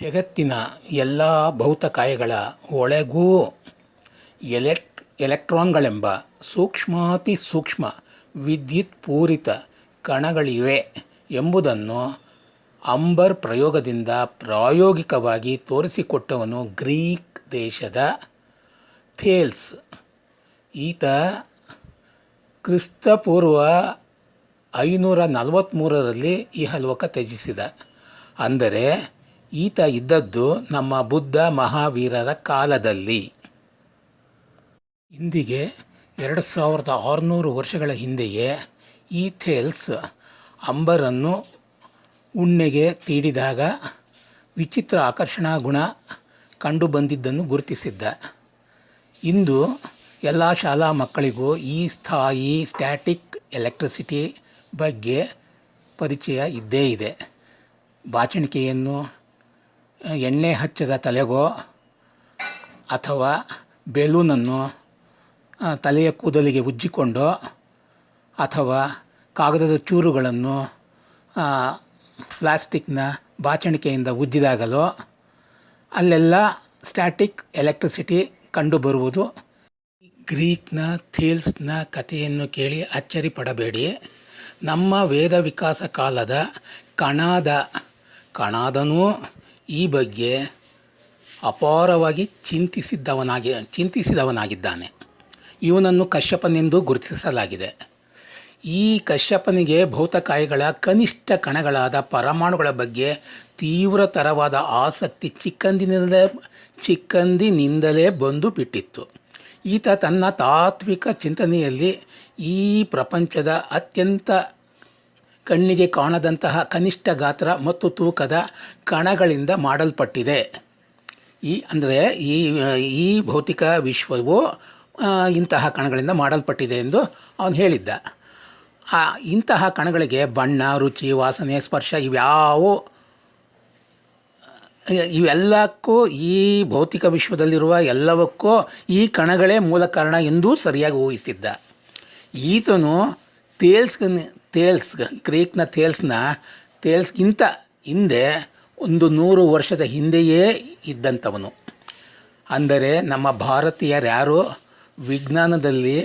ಜಗತ್ತಿನ ಎಲ್ಲ ಭೌತಕಾಯಗಳ ಒಳಗೂ ಎಲೆಕ್ಟ್ರಾನ್ಗಳೆಂಬ ಸೂಕ್ಷ್ಮಾತಿ ಸೂಕ್ಷ್ಮ ವಿದ್ಯುತ್ ಪೂರಿತ ಕಣಗಳಿವೆ ಎಂಬುದನ್ನು ಅಂಬರ್ ಪ್ರಯೋಗದಿಂದ ಪ್ರಾಯೋಗಿಕವಾಗಿ ತೋರಿಸಿಕೊಟ್ಟವನು ಗ್ರೀಕ್ ದೇಶದ ಥೇಲ್ಸ್. ಈತ ಕ್ರಿಸ್ತಪೂರ್ವ 543ರಲ್ಲಿ ಇಹಲೋಕ ತ್ಯಜಿಸಿದ. ಅಂದರೆ ಈತ ಇದ್ದದ್ದು ನಮ್ಮ ಬುದ್ಧ ಮಹಾವೀರರ ಕಾಲದಲ್ಲಿ. ಇಂದಿಗೆ 2600 ವರ್ಷಗಳ ಹಿಂದೆಯೇ ಈ ಥೇಲ್ಸ್ ಅಂಬರನ್ನು ಉಣ್ಣೆಗೆ ತೀಡಿದಾಗ ವಿಚಿತ್ರ ಆಕರ್ಷಣಾ ಗುಣ ಕಂಡುಬಂದಿದ್ದನ್ನು ಗುರುತಿಸಿದ್ದ. ಇಂದು ಎಲ್ಲ ಶಾಲಾ ಮಕ್ಕಳಿಗೂ ಈ ಸ್ಥಾಯಿ ಸ್ಟ್ಯಾಟಿಕ್ ಎಲೆಕ್ಟ್ರಿಸಿಟಿ ಬಗ್ಗೆ ಪರಿಚಯ ಇದ್ದೇ ಇದೆ. ಬಾಚಣಿಕೆಯನ್ನು ಎಣ್ಣೆ ಹಚ್ಚದ ತಲೆಗೋ ಅಥವಾ ಬೆಲೂನನ್ನು ತಲೆಯ ಕೂದಲಿಗೆ ಉಜ್ಜಿಕೊಂಡೋ ಅಥವಾ ಕಾಗದದ ಚೂರುಗಳನ್ನು ಪ್ಲಾಸ್ಟಿಕ್ನ ಬಾಚಣಿಕೆಯಿಂದ ಉಜ್ಜಿದಾಗಲೋ ಅಲ್ಲೆಲ್ಲ ಸ್ಟ್ಯಾಟಿಕ್ ಎಲೆಕ್ಟ್ರಿಸಿಟಿ ಕಂಡುಬರುವುದು. ಗ್ರೀಕ್ನ ಥೇಲ್ಸ್ನ ಕಥೆಯನ್ನು ಕೇಳಿ ಅಚ್ಚರಿ ಪಡಬೇಡಿ. ನಮ್ಮ ವೇದ ವಿಕಾಸ ಕಾಲದ ಕಣಾದನೂ ಈ ಬಗ್ಗೆ ಅಪಾರವಾಗಿ ಚಿಂತಿಸಿದವನಾಗಿದ್ದಾನೆ. ಇವನನ್ನು ಕಶ್ಯಪನೆಂದು ಗುರುತಿಸಲಾಗಿದೆ. ಈ ಕಶ್ಯಪನಿಗೆ ಭೌತಕಾಯಗಳ ಕನಿಷ್ಠ ಕಣಗಳಾದ ಪರಮಾಣುಗಳ ಬಗ್ಗೆ ತೀವ್ರತರವಾದ ಆಸಕ್ತಿ ಚಿಕ್ಕಂದಿನಿಂದಲೇ ಬಂದು ಬಿಟ್ಟಿತ್ತು. ಈತ ತನ್ನ ತಾತ್ವಿಕ ಚಿಂತನೆಯಲ್ಲಿ ಈ ಪ್ರಪಂಚದ ಅತ್ಯಂತ ಕಣ್ಣಿಗೆ ಕಾಣದಂತಹ ಕನಿಷ್ಠ ಗಾತ್ರ ಮತ್ತು ತೂಕದ ಕಣಗಳಿಂದ ಮಾಡಲ್ಪಟ್ಟಿದೆ. ಈ ಭೌತಿಕ ವಿಶ್ವವು ಇಂತಹ ಕಣಗಳಿಂದ ಮಾಡಲ್ಪಟ್ಟಿದೆ ಎಂದು ಅವನು ಹೇಳಿದ್ದ. ಇಂತಹ ಕಣಗಳಿಗೆ ಬಣ್ಣ, ರುಚಿ, ವಾಸನೆ, ಸ್ಪರ್ಶ ಇವೆಲ್ಲಕ್ಕೂ ಈ ಭೌತಿಕ ವಿಶ್ವದಲ್ಲಿರುವ ಎಲ್ಲವಕ್ಕೂ ಈ ಕಣಗಳೇ ಮೂಲ ಕಾರಣ ಎಂದೂ ಸರಿಯಾಗಿ ಊಹಿಸಿದ್ದ. ಈತನು ಗ್ರೀಕ್ನ ಥೇಲ್ಸ್ಗಿಂತ ಹಿಂದೆ 100 ವರ್ಷದ ಹಿಂದೆಯೇ ಇದ್ದಂಥವನು. ಅಂದರೆ ನಮ್ಮ ಭಾರತೀಯರ್ಯಾರೂ ವಿಜ್ಞಾನದಲ್ಲಿ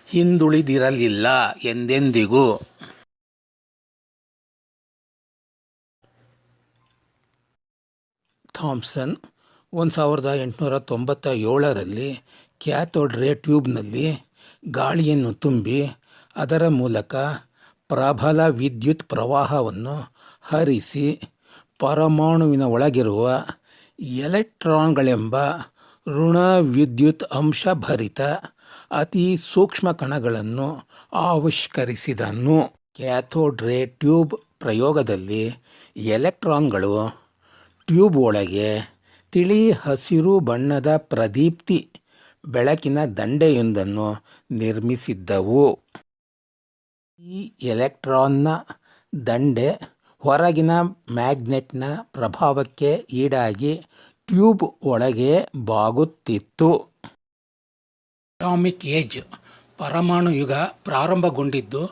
ಹಿಂದುಳಿದಿರಲಿಲ್ಲ ಎಂದೆಂದಿಗೂ. ಥಾಮ್ಸನ್ 1897ರಲ್ಲಿ ಕ್ಯಾಥೋಡ್ ರೇ ಟ್ಯೂಬ್ನಲ್ಲಿ ಗಾಳಿಯನ್ನು ತುಂಬಿ ಅದರ ಮೂಲಕ ಪ್ರಬಲ ವಿದ್ಯುತ್ ಪ್ರವಾಹವನ್ನು ಹರಿಸಿ ಪರಮಾಣುವಿನ ಒಳಗಿರುವ ಎಲೆಕ್ಟ್ರಾನ್ಗಳೆಂಬ ಋಣ ವಿದ್ಯುತ್ ಅಂಶಭರಿತ ಅತಿ ಸೂಕ್ಷ್ಮ ಕಣಗಳನ್ನು ಆವಿಷ್ಕರಿಸಿದನು. ಕ್ಯಾಥೋಡ್ ರೇ ಟ್ಯೂಬ್ ಪ್ರಯೋಗದಲ್ಲಿ ಎಲೆಕ್ಟ್ರಾನ್ಗಳು ಟ್ಯೂಬ್ ಒಳಗೆ ತಿಳಿ ಹಸಿರು ಬಣ್ಣದ ಪ್ರದೀಪ್ತಿ ಬೆಳಕಿನ ದಂಡೆಯೊಂದನ್ನು ನಿರ್ಮಿಸಿದ್ದವು. ಈ ಎಲೆಕ್ಟ್ರಾನ್ನ ದಂಡೆ ಹೊರಗಿನ ಮ್ಯಾಗ್ನೆಟ್ನ ಪ್ರಭಾವಕ್ಕೆ ಈಡಾಗಿ ಟ್ಯೂಬ್ ಒಳಗೆ ಬಾಗುತ್ತಿತ್ತು. ಅಟಾಮಿಕ್ ಏಜ್ ಪರಮಾಣು ಯುಗ ಪ್ರಾರಂಭಗೊಂಡಿದ್ದು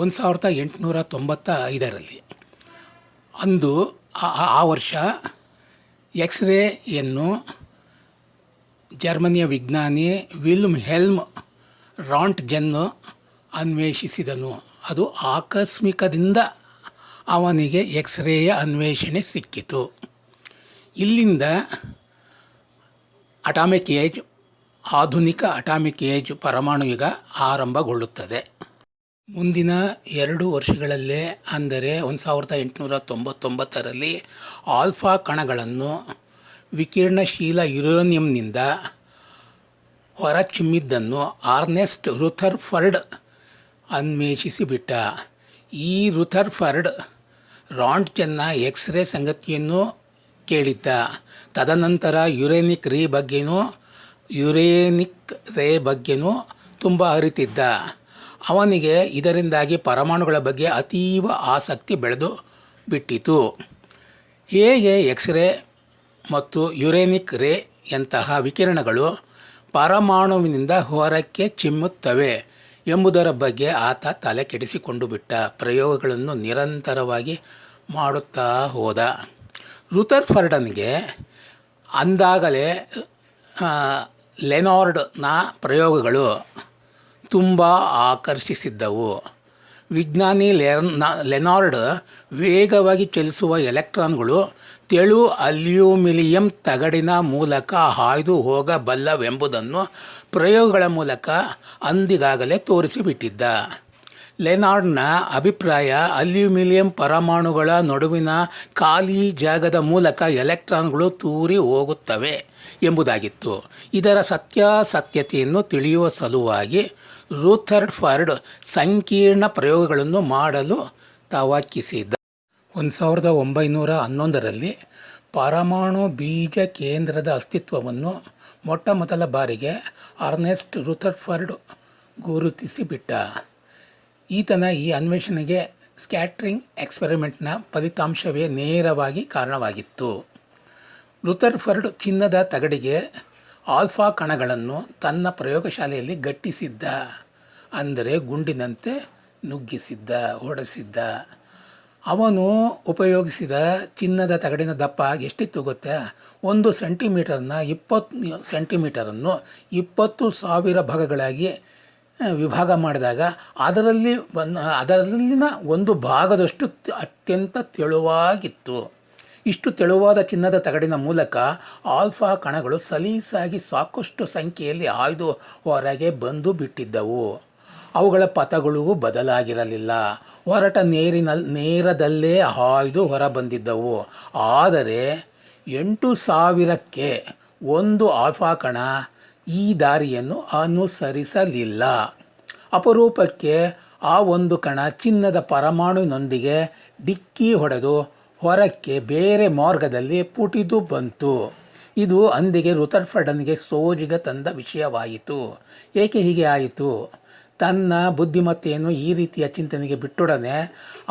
1895ರಲ್ಲಿ. ಅಂದು ಆ ವರ್ಷ ಎಕ್ಸ್ರೇಯನ್ನು ಜರ್ಮನಿಯ ವಿಜ್ಞಾನಿ ವಿಲ್ಹೆಲ್ಮ್ ರಾಂಟ್ಗೆನ್ ಅನ್ವೇಷಿಸಿದನು. ಅದು ಆಕಸ್ಮಿಕದಿಂದ ಅವನಿಗೆ ಎಕ್ಸ್ರೇಯ ಅನ್ವೇಷಣೆ ಸಿಕ್ಕಿತು. ಇಲ್ಲಿಂದ ಅಟಾಮಿಕ್ ಏಜ್, ಆಧುನಿಕ ಅಟಾಮಿಕ್ ಏಜ್ ಪರಮಾಣು ಯುಗ ಆರಂಭಗೊಳ್ಳುತ್ತದೆ. ಮುಂದಿನ 2 ವರ್ಷಗಳಲ್ಲೇ, ಅಂದರೆ 1899ರಲ್ಲಿ ಆಲ್ಫಾ ಕಣಗಳನ್ನು ವಿಕಿರಣಶೀಲ ಯುರೇನಿಯಂನಿಂದ ಹೊರಚಿಮ್ಮಿದ್ದನ್ನು ಅರ್ನೆಸ್ಟ್ ರುಥರ್ಫರ್ಡ್ ಅನ್ವೇಷಿಸಿಬಿಟ್ಟ. ಈ ರುಥರ್ಫರ್ಡ್ ರಾಂಟ್ಗೆನ್ನ ಎಕ್ಸ್ರೇ ಸಂಗತಿಯನ್ನು ಕೇಳಿದ್ದ. ತದನಂತರ ಯುರೇನಿಕ್ ರೇ ಬಗ್ಗೆನೂ ತುಂಬ ಅರಿತಿದ್ದ. ಅವನಿಗೆ ಇದರಿಂದಾಗಿ ಪರಮಾಣುಗಳ ಬಗ್ಗೆ ಅತೀವ ಆಸಕ್ತಿ ಬೆಳೆದು ಬಿಟ್ಟಿತು. ಹೇಗೆ ಎಕ್ಸ್ರೇ ಮತ್ತು ಯುರೇನಿಕ್ ರೇ ಯಂತಹ ವಿಕಿರಣಗಳು ಪರಮಾಣುವಿನಿಂದ ಹೊರಕ್ಕೆ ಚಿಮ್ಮುತ್ತವೆ ಎಂಬುದರ ಬಗ್ಗೆ ಆತ ತಲೆ ಕೆಡಿಸಿಕೊಂಡು ಬಿಟ್ಟ. ಪ್ರಯೋಗಗಳನ್ನು ನಿರಂತರವಾಗಿ ಮಾಡುತ್ತಾ ಹೋದ. ರುಥರ್ಫರ್ಡನ್ಗೆ ಅಂದಾಗಲೇ ಲೆನಾರ್ಡ್ನ ಪ್ರಯೋಗಗಳು ತುಂಬ ಆಕರ್ಷಿಸಿದ್ದವು. ವಿಜ್ಞಾನಿ ಲೆನಾರ್ಡ್ ವೇಗವಾಗಿ ಚಲಿಸುವ ಎಲೆಕ್ಟ್ರಾನ್ಗಳು ತೆಳು ಅಲ್ಯೂಮಿನಿಯಂ ತಗಡಿನ ಮೂಲಕ ಹಾಯ್ದು ಹೋಗಬಲ್ಲವೆಂಬುದನ್ನು ಪ್ರಯೋಗಗಳ ಮೂಲಕ ಅಂದಿಗಾಗಲೇ ತೋರಿಸಿಬಿಟ್ಟಿದ್ದ. ಲೆನಾರ್ಡ್ನ ಅಭಿಪ್ರಾಯ ಅಲ್ಯೂಮಿನಿಯಂ ಪರಮಾಣುಗಳ ನಡುವಿನ ಖಾಲಿ ಜಾಗದ ಮೂಲಕ ಎಲೆಕ್ಟ್ರಾನ್ಗಳು ತೂರಿ ಹೋಗುತ್ತವೆ ಎಂಬುದಾಗಿತ್ತು. ಇದರ ಸತ್ಯಾಸತ್ಯತೆಯನ್ನು ತಿಳಿಯುವ ಸಲುವಾಗಿ ರುಥರ್ಫರ್ಡ್ ಸಂಕೀರ್ಣ ಪ್ರಯೋಗಗಳನ್ನು ಮಾಡಲು ತವಕಿಸಿದ. 1911ರಲ್ಲಿ ಪರಮಾಣು ಬೀಜ ಕೇಂದ್ರದ ಅಸ್ತಿತ್ವವನ್ನು ಮೊಟ್ಟಮೊದಲ ಬಾರಿಗೆ ಅರ್ನೆಸ್ಟ್ ರುಥರ್ಫರ್ಡ್ ಗುರುತಿಸಿಬಿಟ್ಟ. ಈತನ ಈ ಅನ್ವೇಷಣೆಗೆ ಸ್ಕ್ಯಾಟ್ರಿಂಗ್ ಎಕ್ಸ್ಪೆರಿಮೆಂಟ್ನ ಫಲಿತಾಂಶವೇ ನೇರವಾಗಿ ಕಾರಣವಾಗಿತ್ತು. ರುಥರ್ಫರ್ಡ್ ಚಿನ್ನದ ತಗಡಿಗೆ ಆಲ್ಫಾ ಕಣಗಳನ್ನು ತನ್ನ ಪ್ರಯೋಗಶಾಲೆಯಲ್ಲಿ ಗಟ್ಟಿಸಿದ್ದ, ಅಂದರೆ ಗುಂಡಿನಂತೆ ನುಗ್ಗಿಸಿದ್ದ, ಹೊಡೆಸಿದ್ದ. ಅವನು ಉಪಯೋಗಿಸಿದ ಚಿನ್ನದ ತಗಡಿನ ದಪ್ಪ ಎಷ್ಟಿತ್ತು ಗೊತ್ತಾ? 1 ಸೆಂಟಿಮೀಟರ್ನ 20 ಸೆಂಟಿಮೀಟರನ್ನು 20,000 ಭಾಗಗಳಾಗಿ ವಿಭಾಗ ಮಾಡಿದಾಗ ಅದರಲ್ಲಿನ ಒಂದು ಭಾಗದಷ್ಟು ಅತ್ಯಂತ ತೆಳುವಾಗಿತ್ತು. ಇಷ್ಟು ತೆಳುವಾದ ಚಿನ್ನದ ತಗಡಿನ ಮೂಲಕ ಆಲ್ಫಾ ಕಣಗಳು ಸಲೀಸಾಗಿ ಸಾಕಷ್ಟು ಸಂಖ್ಯೆಯಲ್ಲಿ ಹಾಯ್ದು ಹೊರಗೆ ಬಂದು ಬಿಟ್ಟಿದ್ದವು. ಅವುಗಳ ಪಥಗಳು ಬದಲಾಗಿರಲಿಲ್ಲ. ಹೊರಟ ನೇರದಲ್ಲೇ ಹಾಯ್ದು ಹೊರಬಂದಿದ್ದವು. ಆದರೆ 8,000ಕ್ಕೆ ಒಂದು ಆಲ್ಫಾ ಕಣ ಈ ದಾರಿಯನ್ನು ಅನುಸರಿಸಲಿಲ್ಲ. ಅಪರೂಪಕ್ಕೆ ಆ ಒಂದು ಕಣ ಚಿನ್ನದ ಪರಮಾಣುವಿನೊಂದಿಗೆ ಡಿಕ್ಕಿ ಹೊಡೆದು ಹೊರಕ್ಕೆ ಬೇರೆ ಮಾರ್ಗದಲ್ಲಿ ಪುಟಿದು ಬಂತು. ಇದು ಅಂದಿಗೆ ರುಥರ್ಫರ್ಡನ್ಗೆ ಸೋಜಿಗ ತಂದ ವಿಷಯವಾಯಿತು. ಏಕೆ ಹೀಗೆ ಆಯಿತು? ತನ್ನ ಬುದ್ಧಿಮತ್ತೆಯನ್ನು ಈ ರೀತಿಯ ಚಿಂತನೆಗೆ ಬಿಟ್ಟೊಡನೆ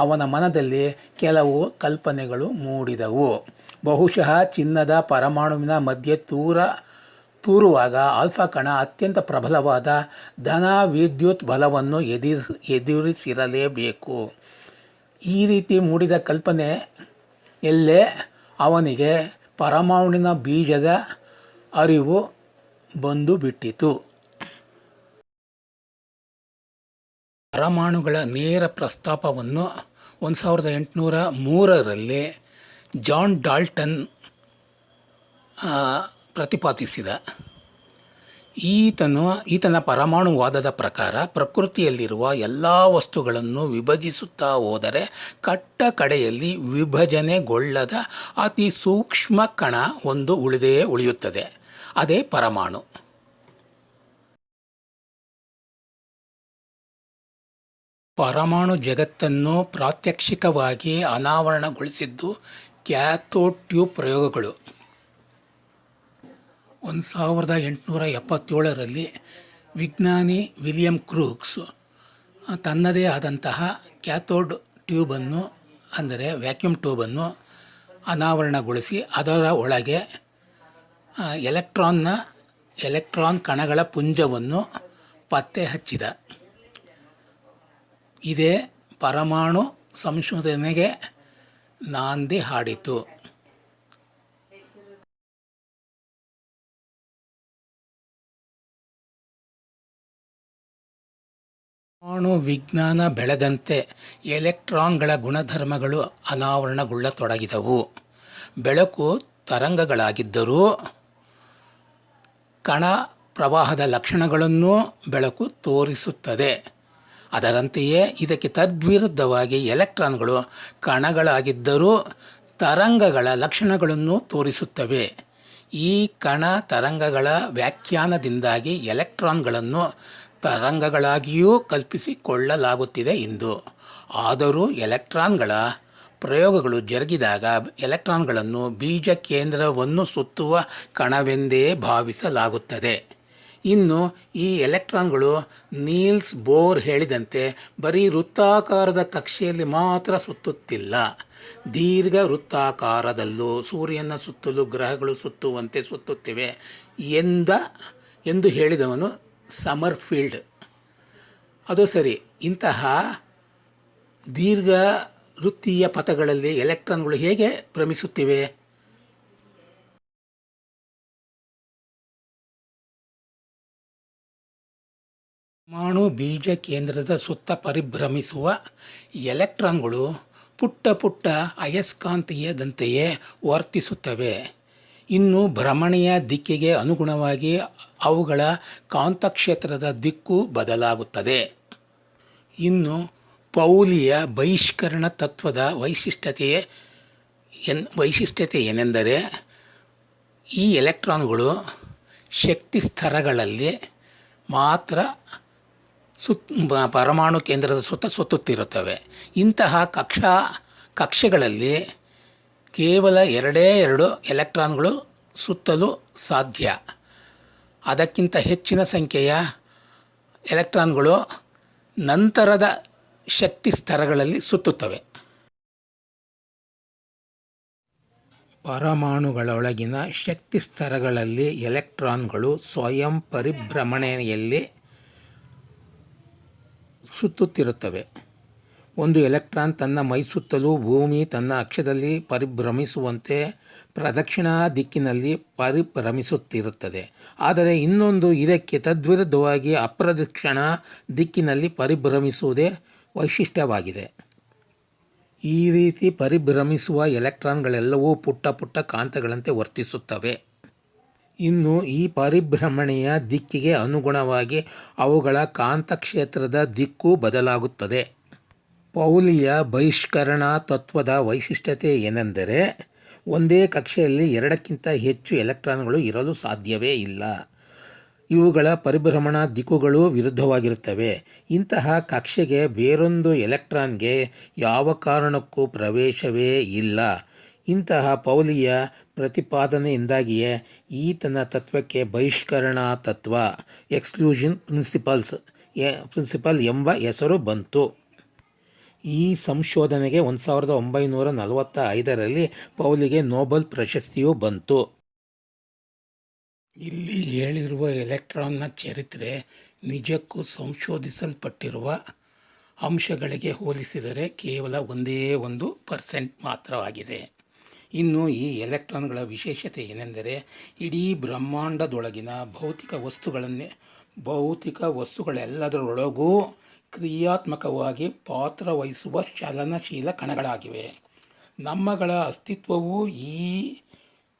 ಅವನ ಮನದಲ್ಲಿ ಕೆಲವು ಕಲ್ಪನೆಗಳು ಮೂಡಿದವು. ಬಹುಶಃ ಚಿನ್ನದ ಪರಮಾಣುವಿನ ಮಧ್ಯೆ ತೂರುವಾಗ ಆಲ್ಫಾ ಕಣ ಅತ್ಯಂತ ಪ್ರಬಲವಾದ ಧನ ವಿದ್ಯುತ್ ಬಲವನ್ನು ಎದುರಿಸಿರಲೇಬೇಕು. ಈ ರೀತಿ ಮೂಡಿದ ಕಲ್ಪನೆಯಲ್ಲೇ ಅವನಿಗೆ ಪರಮಾಣುವಿನ ಬೀಜದ ಅರಿವು ಬಂದು ಬಿಟ್ಟಿತು. ಪರಮಾಣುಗಳ ನೇರ ಪ್ರಸ್ತಾಪವನ್ನು 1803ರಲ್ಲಿ ಜಾನ್ ಡಾಲ್ಟನ್ ಪ್ರತಿಪಾದಿಸಿದ. ಈತನ ಪರಮಾಣುವಾದದ ಪ್ರಕಾರ ಪ್ರಕೃತಿಯಲ್ಲಿರುವ ಎಲ್ಲ ವಸ್ತುಗಳನ್ನು ವಿಭಜಿಸುತ್ತಾ ಹೋದರೆ ಕಟ್ಟ ಕಡೆಯಲ್ಲಿ ವಿಭಜನೆಗೊಳ್ಳದ ಅತಿ ಸೂಕ್ಷ್ಮ ಕಣ ಒಂದು ಉಳಿದೇ ಉಳಿಯುತ್ತದೆ. ಅದೇ ಪರಮಾಣು. ಪರಮಾಣು ಜಗತ್ತನ್ನು ಪ್ರಾತ್ಯಕ್ಷಿಕವಾಗಿ ಅನಾವರಣಗೊಳಿಸಿದ್ದು ಕ್ಯಾಥೋಡ್ ಟ್ಯೂಬ್ ಪ್ರಯೋಗಗಳು. 1877ರಲ್ಲಿ ವಿಜ್ಞಾನಿ ವಿಲಿಯಂ ಕ್ರೂಕ್ಸ್ ತನ್ನದೇ ಆದಂತಹ ಕ್ಯಾಥೋಡ್ ಟ್ಯೂಬನ್ನು, ಅಂದರೆ ವ್ಯಾಕ್ಯೂಮ್ ಟ್ಯೂಬನ್ನು ಅನಾವರಣಗೊಳಿಸಿ ಅದರ ಒಳಗೆ ಎಲೆಕ್ಟ್ರಾನ್ ಕಣಗಳ ಪುಂಜವನ್ನು ಪತ್ತೆ ಹಚ್ಚಿದ. ಇದೇ ಪರಮಾಣು ಸಂಶೋಧನೆಗೆ ನಾಂದಿ ಹಾಡಿತು. ಪರಮಾಣು ವಿಜ್ಞಾನ ಬೆಳೆದಂತೆ ಎಲೆಕ್ಟ್ರಾನ್ಗಳ ಗುಣಧರ್ಮಗಳು ಅನಾವರಣಗೊಳ್ಳತೊಡಗಿದವು. ಬೆಳಕು ತರಂಗಗಳಾಗಿದ್ದರೂ ಕಣ ಪ್ರವಾಹದ ಲಕ್ಷಣಗಳನ್ನು ಬೆಳಕು ತೋರಿಸುತ್ತದೆ. ಅದರಂತೆಯೇ ಇದಕ್ಕೆ ತದ್ವಿರುದ್ಧವಾಗಿ ಎಲೆಕ್ಟ್ರಾನ್ಗಳು ಕಣಗಳಾಗಿದ್ದರೂ ತರಂಗಗಳ ಲಕ್ಷಣಗಳನ್ನು ತೋರಿಸುತ್ತವೆ. ಈ ಕಣ ತರಂಗಗಳ ವ್ಯಾಖ್ಯಾನದಿಂದಾಗಿ ಎಲೆಕ್ಟ್ರಾನ್ಗಳನ್ನು ತರಂಗಗಳಾಗಿಯೂ ಕಲ್ಪಿಸಿಕೊಳ್ಳಲಾಗುತ್ತಿದೆ ಇಂದು. ಆದರೂ ಎಲೆಕ್ಟ್ರಾನ್ಗಳ ಪ್ರಯೋಗಗಳು ಜರುಗಿದಾಗ ಎಲೆಕ್ಟ್ರಾನ್ಗಳನ್ನು ಬೀಜ ಕೇಂದ್ರವನ್ನು ಸುತ್ತುವ ಕಣವೆಂದೇ ಭಾವಿಸಲಾಗುತ್ತದೆ. ಇನ್ನು ಈ ಎಲೆಕ್ಟ್ರಾನ್ಗಳು ನೀಲ್ಸ್ ಬೋರ್ ಹೇಳಿದಂತೆ ಬರೀ ವೃತ್ತಾಕಾರದ ಕಕ್ಷೆಯಲ್ಲಿ ಮಾತ್ರ ಸುತ್ತುತ್ತಿಲ್ಲ, ದೀರ್ಘ ವೃತ್ತಾಕಾರದಲ್ಲೂ ಸೂರ್ಯನ ಸುತ್ತಲೂ ಗ್ರಹಗಳು ಸುತ್ತುವಂತೆ ಸುತ್ತುತ್ತಿವೆ ಎಂದು ಹೇಳಿದವನು ಸಮರ್ಫೀಲ್ಡ್. ಅದು ಸರಿ. ಇಂತಹ ದೀರ್ಘ ವೃತ್ತೀಯ ಪಥಗಳಲ್ಲಿ ಎಲೆಕ್ಟ್ರಾನ್ಗಳು ಹೇಗೆ ಭ್ರಮಿಸುತ್ತಿವೆ? ಪರಮಾಣು ಬೀಜ ಕೇಂದ್ರದ ಸುತ್ತ ಪರಿಭ್ರಮಿಸುವ ಎಲೆಕ್ಟ್ರಾನ್ಗಳು ಪುಟ್ಟ ಪುಟ್ಟ ಅಯಸ್ಕಾಂತೀಯದಂತೆಯೇ ವರ್ತಿಸುತ್ತವೆ. ಇನ್ನು ಭ್ರಮಣೆಯ ದಿಕ್ಕಿಗೆ ಅನುಗುಣವಾಗಿ ಅವುಗಳ ಕಾಂತಕ್ಷೇತ್ರದ ದಿಕ್ಕು ಬದಲಾಗುತ್ತದೆ. ಇನ್ನು ಪೌಲಿಯ ಬಹಿಷ್ಕರಣ ತತ್ವದ ವೈಶಿಷ್ಟ್ಯತೆ ಏನೆಂದರೆ, ಈ ಎಲೆಕ್ಟ್ರಾನ್ಗಳು ಶಕ್ತಿ ಸ್ತರಗಳಲ್ಲಿ ಮಾತ್ರ ಪರಮಾಣು ಕೇಂದ್ರದ ಸುತ್ತ ಸುತ್ತುತ್ತಿರುತ್ತವೆ. ಇಂತಹ ಕಕ್ಷೆಗಳಲ್ಲಿ ಕೇವಲ 2 ಎಲೆಕ್ಟ್ರಾನ್ಗಳು ಸುತ್ತಲು ಸಾಧ್ಯ. ಅದಕ್ಕಿಂತ ಹೆಚ್ಚಿನ ಸಂಖ್ಯೆಯ ಎಲೆಕ್ಟ್ರಾನ್ಗಳು ನಂತರದ ಶಕ್ತಿ ಸ್ತರಗಳಲ್ಲಿ ಸುತ್ತುತ್ತವೆ. ಪರಮಾಣುಗಳೊಳಗಿನ ಶಕ್ತಿ ಸ್ತರಗಳಲ್ಲಿ ಎಲೆಕ್ಟ್ರಾನ್ಗಳು ಸ್ವಯಂ ಪರಿಭ್ರಮಣೆಯಲ್ಲಿ ಸುತ್ತುತ್ತಿರುತ್ತವೆ. ಒಂದು ಎಲೆಕ್ಟ್ರಾನ್ ತನ್ನ ಮೈಸುತ್ತಲೂ ಭೂಮಿ ತನ್ನ ಅಕ್ಷದಲ್ಲಿ ಪರಿಭ್ರಮಿಸುವಂತೆ ಪ್ರದಕ್ಷಿಣಾ ದಿಕ್ಕಿನಲ್ಲಿ ಪರಿಭ್ರಮಿಸುತ್ತಿರುತ್ತದೆ. ಆದರೆ ಇನ್ನೊಂದು ಇದಕ್ಕೆ ತದ್ವಿರುದ್ಧವಾಗಿ ಅಪ್ರದಕ್ಷಿಣಾ ದಿಕ್ಕಿನಲ್ಲಿ ಪರಿಭ್ರಮಿಸುವುದೇ ವೈಶಿಷ್ಟ್ಯವಾಗಿದೆ. ಈ ರೀತಿ ಪರಿಭ್ರಮಿಸುವ ಎಲೆಕ್ಟ್ರಾನ್ಗಳೆಲ್ಲವೂ ಪುಟ್ಟ ಪುಟ್ಟ ಕಾಂತಗಳಂತೆ ವರ್ತಿಸುತ್ತವೆ. ಇನ್ನು ಈ ಪರಿಭ್ರಮಣೆಯ ದಿಕ್ಕಿಗೆ ಅನುಗುಣವಾಗಿ ಅವುಗಳ ಕಾಂತಕ್ಷೇತ್ರದ ದಿಕ್ಕು ಬದಲಾಗುತ್ತದೆ. ಪೌಲಿಯ ಬಹಿಷ್ಕರಣಾ ತತ್ವದ ವೈಶಿಷ್ಟ್ಯತೆ ಏನೆಂದರೆ, ಒಂದೇ ಕಕ್ಷೆಯಲ್ಲಿ 2ಕ್ಕಿಂತ ಹೆಚ್ಚು ಎಲೆಕ್ಟ್ರಾನ್ಗಳು ಇರಲು ಸಾಧ್ಯವೇ ಇಲ್ಲ. ಇವುಗಳ ಪರಿಭ್ರಮಣಾ ದಿಕ್ಕುಗಳು ವಿರುದ್ಧವಾಗಿರುತ್ತವೆ. ಇಂತಹ ಕಕ್ಷೆಗೆ ಬೇರೊಂದು ಎಲೆಕ್ಟ್ರಾನ್ಗೆ ಯಾವ ಕಾರಣಕ್ಕೂ ಪ್ರವೇಶವೇ ಇಲ್ಲ. ಇಂತಹ ಪೌಲಿಯ ಪ್ರತಿಪಾದನೆಯಿಂದಾಗಿಯೇ ಈತನ ತತ್ವಕ್ಕೆ ಬಹಿಷ್ಕರಣಾ ತತ್ವ, ಎಕ್ಸ್ಕ್ಲೂಷನ್ ಪ್ರಿನ್ಸಿಪಲ್ ಎಂಬ ಹೆಸರು ಬಂತು. ಈ ಸಂಶೋಧನೆಗೆ 1945ರಲ್ಲಿ ಪೌಲಿಗೆ ನೊಬೆಲ್ ಪ್ರಶಸ್ತಿಯೂ ಬಂತು. ಇಲ್ಲಿ ಹೇಳಿರುವ ಎಲೆಕ್ಟ್ರಾನ್ನ ಚರಿತ್ರೆ ನಿಜಕ್ಕೂ ಸಂಶೋಧಿಸಲ್ಪಟ್ಟಿರುವ ಅಂಶಗಳಿಗೆ ಹೋಲಿಸಿದರೆ ಕೇವಲ 1% ಮಾತ್ರವಾಗಿದೆ. ಇನ್ನು ಈ ಎಲೆಕ್ಟ್ರಾನ್ಗಳ ವಿಶೇಷತೆ ಏನೆಂದರೆ, ಇಡೀ ಬ್ರಹ್ಮಾಂಡದೊಳಗಿನ ಭೌತಿಕ ವಸ್ತುಗಳೆಲ್ಲದರೊಳಗೂ ಕ್ರಿಯಾತ್ಮಕವಾಗಿ ಪಾತ್ರವಹಿಸುವ ಚಲನಶೀಲ ಕಣಗಳಾಗಿವೆ. ನಮ್ಮಗಳ ಅಸ್ತಿತ್ವವೂ ಈ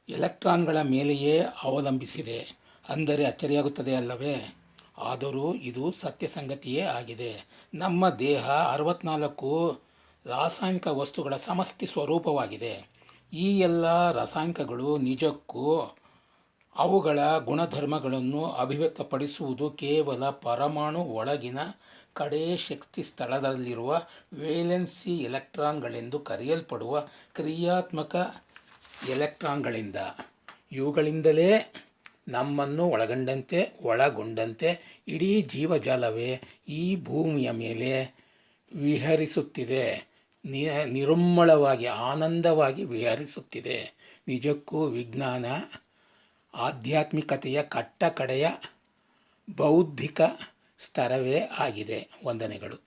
ಎಲೆಕ್ಟ್ರಾನ್ಗಳ ಮೇಲೆಯೇ ಅವಲಂಬಿಸಿದೆ. ಅಂದರೆ ಅಚ್ಚರಿಯಾಗುತ್ತದೆ ಅಲ್ಲವೇ? ಆದರೂ ಇದು ಸತ್ಯ ಸಂಗತಿಯೇ ಆಗಿದೆ. ನಮ್ಮ ದೇಹ 64 ರಾಸಾಯನಿಕ ವಸ್ತುಗಳ ಸಮಷ್ಟಿ ಸ್ವರೂಪವಾಗಿದೆ. ಈ ಎಲ್ಲ ರಾಸಾಯನಿಕಗಳು ನಿಜಕ್ಕೂ ಅವುಗಳ ಗುಣಧರ್ಮಗಳನ್ನು ಅಭಿವ್ಯಕ್ತಪಡಿಸುವುದು ಕೇವಲ ಪರಮಾಣು ಒಳಗಿನ ಕಡೇ ಶಕ್ತಿ ಸ್ಥಳದಲ್ಲಿರುವ ವೇಲೆನ್ಸಿ ಎಲೆಕ್ಟ್ರಾನ್ಗಳೆಂದು ಕರೆಯಲ್ಪಡುವ ಕ್ರಿಯಾತ್ಮಕ ಎಲೆಕ್ಟ್ರಾನ್ಗಳಿಂದ. ಇವುಗಳಿಂದಲೇ ನಮ್ಮನ್ನು ಒಳಗೊಂಡಂತೆ ಇಡೀ ಜೀವಜಾಲವೇ ಈ ಭೂಮಿಯ ಮೇಲೆ ವಿಹರಿಸುತ್ತಿದೆ. ನಿರುಮ್ಮಳವಾಗಿ ಆನಂದವಾಗಿ ವಿಹರಿಸುತ್ತಿದೆ. ನಿಜಕ್ಕೂ ವಿಜ್ಞಾನ ಆಧ್ಯಾತ್ಮಿಕತೆಯ ಕಟ್ಟಕಡೆಯ ಬೌದ್ಧಿಕ ಸ್ತರವೇ ಆಗಿದೆ. ವಂದನೆಗಳು.